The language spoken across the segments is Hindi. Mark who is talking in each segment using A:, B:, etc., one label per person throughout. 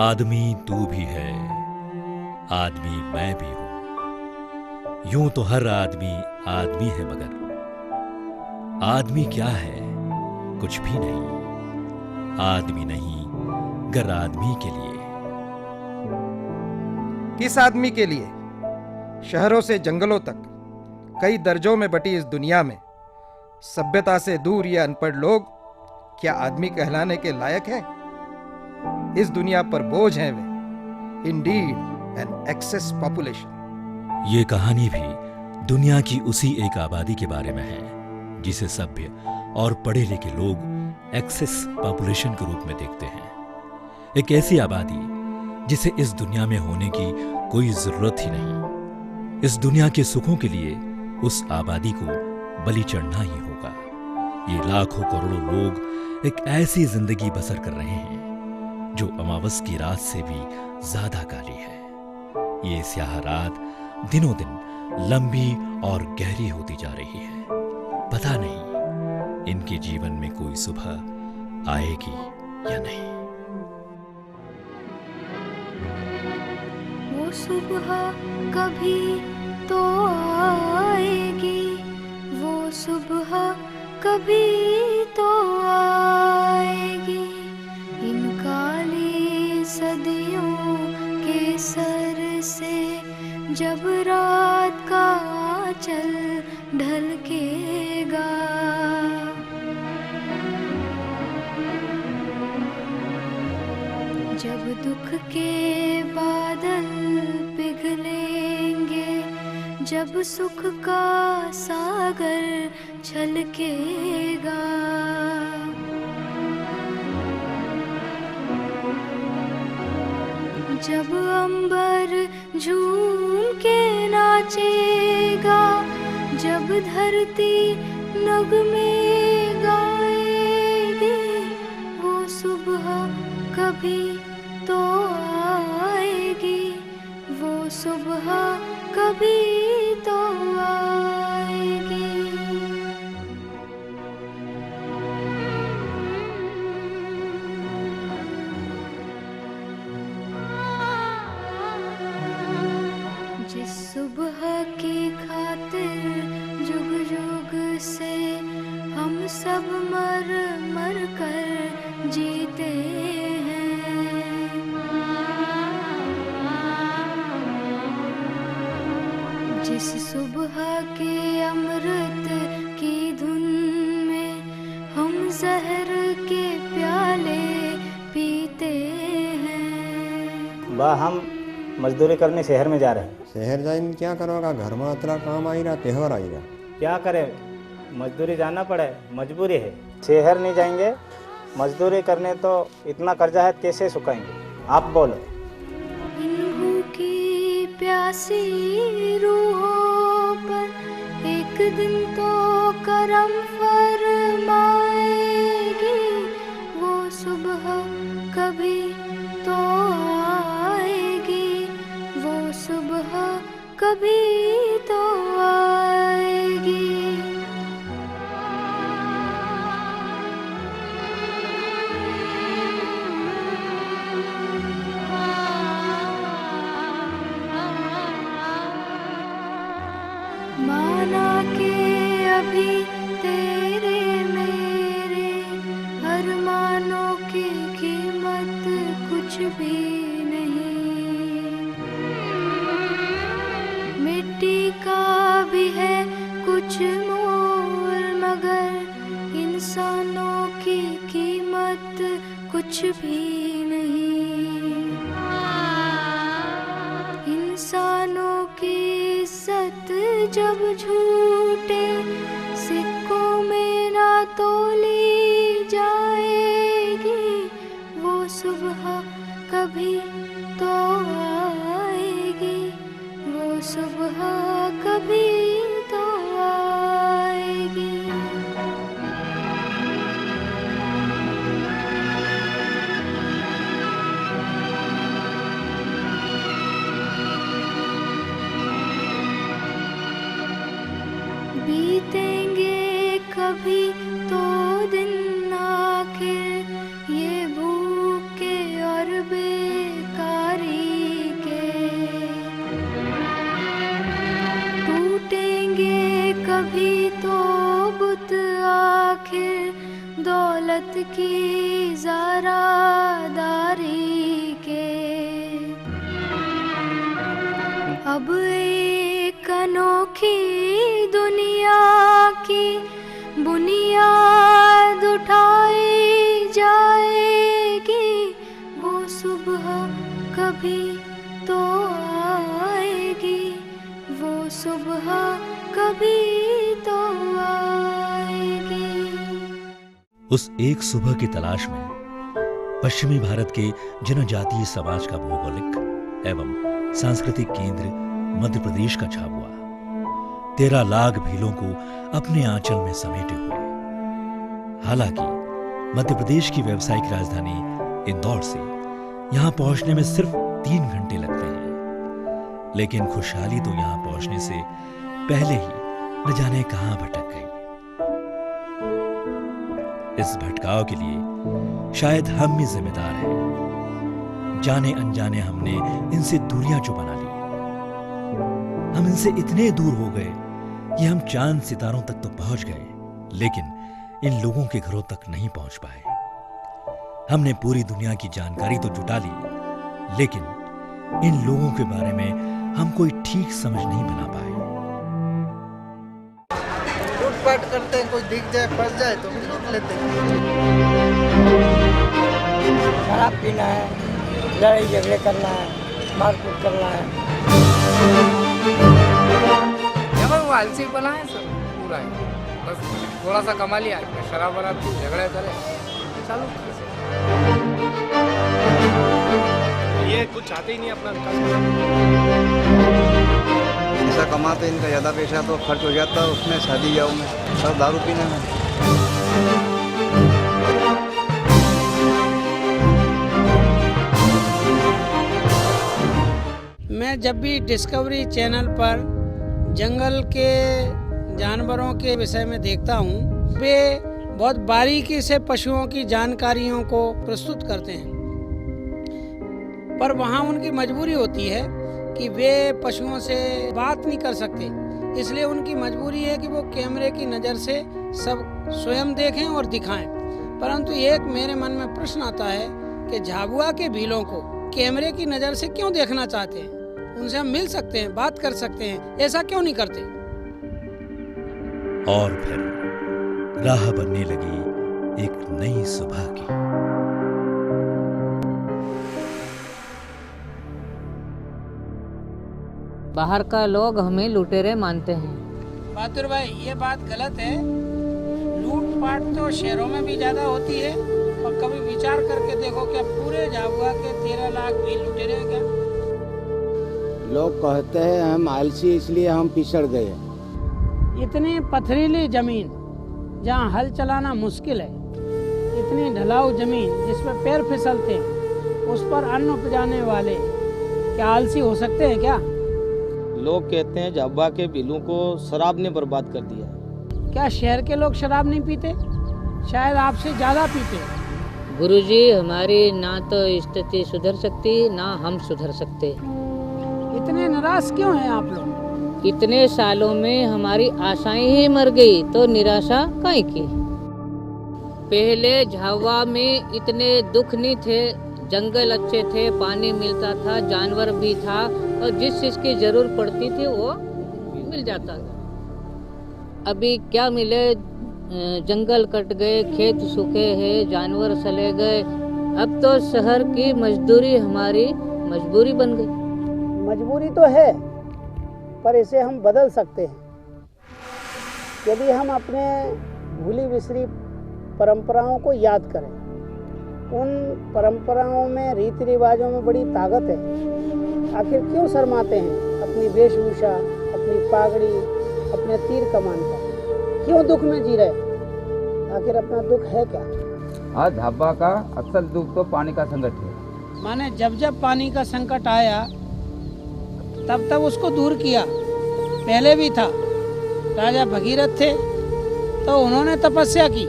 A: आदमी तू भी है, आदमी मैं भी हूं। यूं तो हर आदमी आदमी है, मगर आदमी क्या है? कुछ भी नहीं। आदमी नहीं गर आदमी के लिए।
B: किस आदमी के लिए? शहरों से जंगलों तक कई दर्जों में बटी इस दुनिया में सभ्यता से दूर ये अनपढ़ लोग क्या आदमी कहलाने के लायक हैं? इस दुनिया पर बोझ हैं वे, इंडीड एन एक्सेस पॉपुलेशन।
A: ये कहानी भी दुनिया की उसी एक आबादी के बारे में है जिसे सभ्य और पढ़े लिखे लोग एक्सेस पॉपुलेशन के रूप में देखते हैं। एक ऐसी आबादी जिसे इस दुनिया में होने की कोई जरूरत ही नहीं। इस दुनिया के सुखों के लिए उस आबादी को बलि चढ़ना ही होगा। ये लाखों करोड़ों लोग एक ऐसी जिंदगी बसर कर रहे हैं जो अमावस की रात से भी ज्यादा काली है। ये स्याह रात दिनों दिन लंबी और गहरी होती जा रही है। पता नहीं इनके जीवन में कोई सुबह आएगी या नहीं।
C: वो सुबह कभी तो आएगी, वो सुबह कभी तो आएगी। इन काली सदियों के सर से जब रात का आंचल ढलकेगा, जब दुख के बादल पिघलेंगे, जब सुख का सागर छलकेगा, जब अंबर झूम के नाचेगा, जब धरती नगमे गाएगी, वो सुबह कभी तो आएगी, वो सुबह कभी तो आएगी। जिस सुबह की खातिर जुग जुग से हम सब मर मर कर जीते हैं, जिस सुबह के अमृत की धुन में हम जहर के प्याले पीते हैं।
D: वाह, हम मजदूरी करने शहर में जा रहे हैं।
E: शहर जाइन क्या करोगा? घर में इतना काम आई रहा, त्योहार आई रहा।
D: क्या करें, मजदूरी जाना पड़े, मजबूरी है। शहर नहीं जाएंगे मजदूरी करने तो इतना कर्जा है, कैसे चुकाएंगे? आप बोलो।
C: इन भूखी प्यासी रूहों पर एक दिन तो करम फरमाएगी, वो सुबह कभी तो आएगी, वो सुबह कभी तो आएगी। माना के अभी तेरे मेरे अरमानों की कीमत कुछ भी नहीं, मिट्टी का भी है कुछ मोल, मगर इंसानों की कीमत कुछ भी नहीं। इंसानों की इज्जत जब झूठे सिक्कों में ना तोली जाएगी, वो सुबह कभी तो आएगी, वो सुबह कभी तो आएगी। बीतेंगे कभी तो दिन आखिर ये भूखे और बेघर की ज़रादारी के अब एक अनोखी दुनिया की बुनियाद उठाई जाएगी। वो सुबह कभी तो आएगी, वो सुबह कभी तो आएगी।
A: उस एक सुबह की तलाश में पश्चिमी भारत के जनजातीय समाज का भौगोलिक एवं सांस्कृतिक केंद्र मध्य प्रदेश का झाबुआ 13 लाख भीलों को अपने आंचल में समेटे हुए। हालांकि मध्य प्रदेश की व्यावसायिक राजधानी इंदौर से यहां पहुंचने में सिर्फ 3 घंटे लगते हैं, लेकिन खुशहाली तो यहां पहुंचने से पहले ही न जाने कहां भटक गई। इस भटकाव के लिए शायद हम ही जिम्मेदार हैं। जाने अनजाने हमने इनसे दूरियां जो बना ली। हम इनसे इतने दूर हो गए कि हम चांद सितारों तक तो पहुंच गए, लेकिन इन लोगों के घरों तक नहीं पहुंच पाए। हमने पूरी दुनिया की जानकारी तो जुटा ली, लेकिन इन लोगों के बारे में हम कोई ठीक समझ नहीं बना पाए।
B: लूटपाट करते हैं, कोई दिख जाए फंस जाए तो लूट लेते हैं।
F: शराब पीना है, लड़ाई झगड़े करना है, मारपीट करना है।
G: वो आलसी बना है सब पूरा है, बस थोड़ा सा कमा लिया, शराब वराब पी झगड़े करे चालू। ये कुछ चाहते ही नहीं अपना
H: पैसा कमाते, इनका ज़्यादा पैसा तो खर्च हो जाता है उसमें, शादी ब्याह में, सब दारू पीने में।
F: मैं जब भी डिस्कवरी चैनल पर जंगल के जानवरों के विषय में देखता हूँ, वे बहुत बारीकी से पशुओं की जानकारियों को प्रस्तुत करते हैं, पर वहाँ उनकी मजबूरी होती है कि वे पशुओं से बात नहीं कर सकते। इसलिए उनकी मजबूरी है कि वो कैमरे की नज़र से सब स्वयं देखें और दिखाएं। परंतु एक मेरे मन में प्रश्न आता है कि झाबुआ के भीलों को कैमरे की नज़र से क्यों देखना चाहते हैं? उनसे हम मिल सकते हैं, बात कर सकते हैं, ऐसा क्यों नहीं करते?
A: और फिर राह बनने लगी एक नई सुबह की।
I: बाहर का लोग हमें लुटेरे मानते हैं।
F: बहादुर भाई, ये बात गलत है। लूटपाट तो शहरों में भी ज्यादा होती है, और कभी विचार करके देखो क्या पूरे झाबुआ के 13 लाख भी लुटेरे हैं क्या?
J: लोग कहते हैं हम आलसी इसलिए हम पिछड़ गए।
F: इतनी पथरीली जमीन जहाँ हल चलाना मुश्किल है, इतनी ढलाऊ जमीन जिसमें पैर फिसलते हैं, उस पर अन्न उपजाने वाले क्या आलसी हो सकते हैं क्या?
K: लोग कहते हैं झाबुआ के भीलों को शराब ने बर्बाद कर दिया।
F: क्या शहर के लोग शराब नहीं पीते? शायद आपसे ज्यादा पीते।
I: गुरुजी, हमारी ना तो स्थिति सुधर सकती ना हम सुधर सकते।
F: इतने नाराज क्यों हैं आप लोग?
I: इतने सालों में हमारी आशाएं ही मर गई तो निराशा काहे की? पहले झाबुआ में इतने दुख नहीं थे, जंगल अच्छे थे, पानी मिलता था, जानवर भी था, और जिस चीज की जरूरत पड़ती थी वो मिल जाता था। अभी क्या मिले? जंगल कट गए, खेत सूखे हैं, जानवर चले गए। अब तो शहर की मजदूरी हमारी मजबूरी बन गई।
F: मजबूरी तो है, पर इसे हम बदल सकते हैं यदि हम अपने भूली बिसरी परंपराओं को याद करें। उन परंपराओं में, रीति रिवाजों में बड़ी ताकत है। आखिर क्यों शर्माते हैं अपनी वेशभूषा, अपनी पागड़ी, अपने तीर कमान पर? क्यों दुख में जी रहे? आखिर अपना दुख है क्या?
K: आज झाबुआ का असल दुख तो पानी का संकट है।
F: माने जब जब पानी का संकट आया तब तब उसको दूर किया। पहले भी था, राजा भगीरथ थे तो उन्होंने तपस्या की,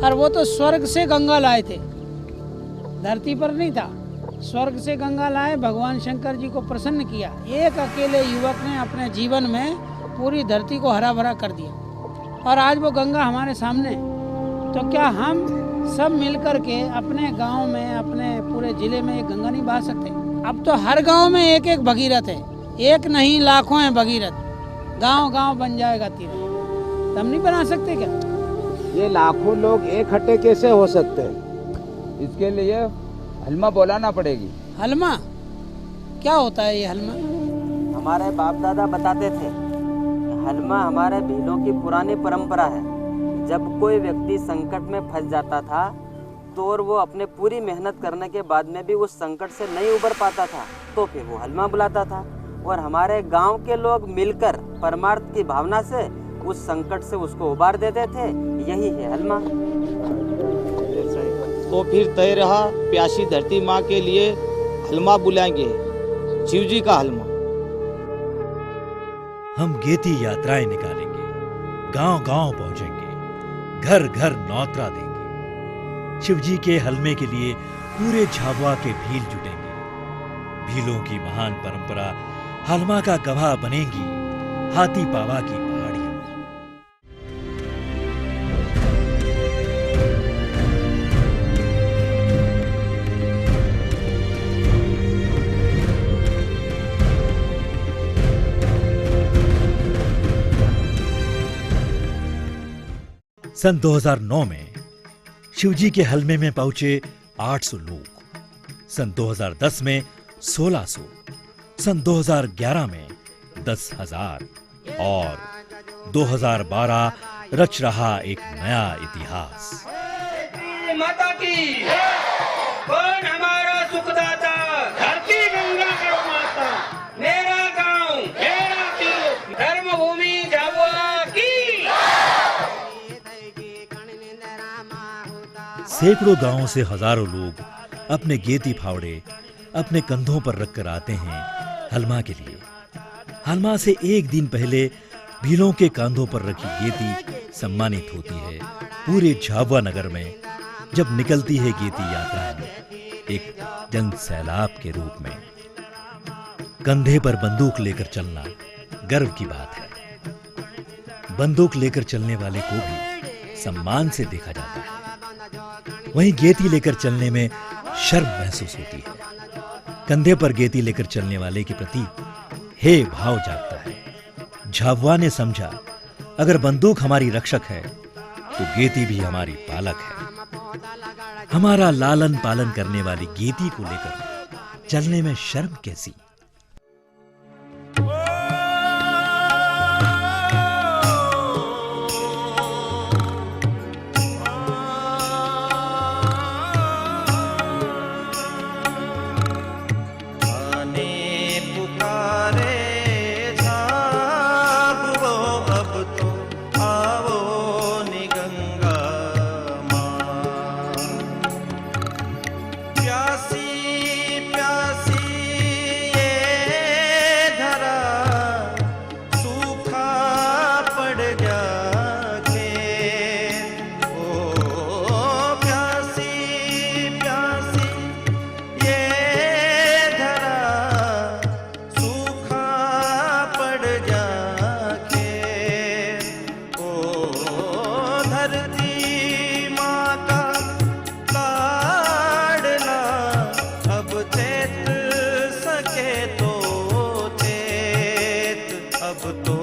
F: और वो तो स्वर्ग से गंगा लाए थे, धरती पर नहीं था। स्वर्ग से गंगा लाए, भगवान शंकर जी को प्रसन्न किया। एक अकेले युवक ने अपने जीवन में पूरी धरती को हरा भरा कर दिया, और आज वो गंगा हमारे सामने है। तो क्या हम सब मिलकर के अपने गांव में, अपने पूरे जिले में एक गंगा नहीं बहा सकते? अब तो हर गांव में एक एक भगीरथ है, एक नहीं लाखों है भगीरथ। गांव गांव बन जाएगा तीर्थ। हम नहीं बना सकते क्या?
J: ये लाखों लोग इकट्ठे कैसे हो सकते हैं?
L: इसके लिए हलमा बोलाना पड़ेगी।
F: हलमा क्या होता है ये हलमा?
M: हमारे बाप दादा बताते थे, हलमा हमारे भीलों की पुरानी परंपरा है। जब कोई व्यक्ति संकट में फंस जाता था तो और वो अपने पूरी मेहनत करने के बाद में भी उस संकट से नहीं उबर पाता था तो फिर वो हलमा बुलाता था, और हमारे गांव के लोग मिलकर परमार्थ की भावना से उस संकट से उसको उबार देते थे। यही है हलमा।
K: तो फिर तय रहा, प्यासी धरती माँ के लिए हलमा बुलाएंगे, शिव जी का हलमा।
A: हम गेती यात्राएं निकालेंगे, गांव गांव पहुंचेंगे, घर घर नौतरा देंगे। शिवजी के हलमे के लिए पूरे झाबुआ के भील जुटेंगे। भीलों की महान परंपरा हलमा का गवाह बनेंगी हाथी पावा की पहाड़ियां। सन 2009 में शिवजी के हलमे में पहुंचे 800 लोग, सन 2010 में 1600, सन 2011 में 10,000 और 2012 रच रहा एक नया इतिहास।
N: माता की कौन हमारा सुखदाता, धरती गंगा करो माता, मेरा गांव मेरा तीर्थ, धर्म भूमि झाबुआ की।
A: सैकड़ों गांवों से हजारों लोग अपने गेती फावड़े अपने कंधों पर रखकर आते हैं हलमा के लिए। हलमा से एक दिन पहले भीलों के कांधों पर रखी गेती सम्मानित होती है पूरे झाबुआ नगर में। जब निकलती है गेती यात्राएं एक जन सैलाब के रूप में। कंधे पर बंदूक लेकर चलना गर्व की बात है। बंदूक लेकर चलने वाले को भी सम्मान से देखा जाता है, वहीं गेती लेकर चलने में शर्म महसूस होती है। कंधे पर गेती लेकर चलने वाले के प्रति हे भाव जागता है। झाबुआ ने समझा, अगर बंदूक हमारी रक्षक है तो गेती भी हमारी पालक है। हमारा लालन पालन करने वाली गेती को लेकर चलने में शर्म कैसी।
O: अब तो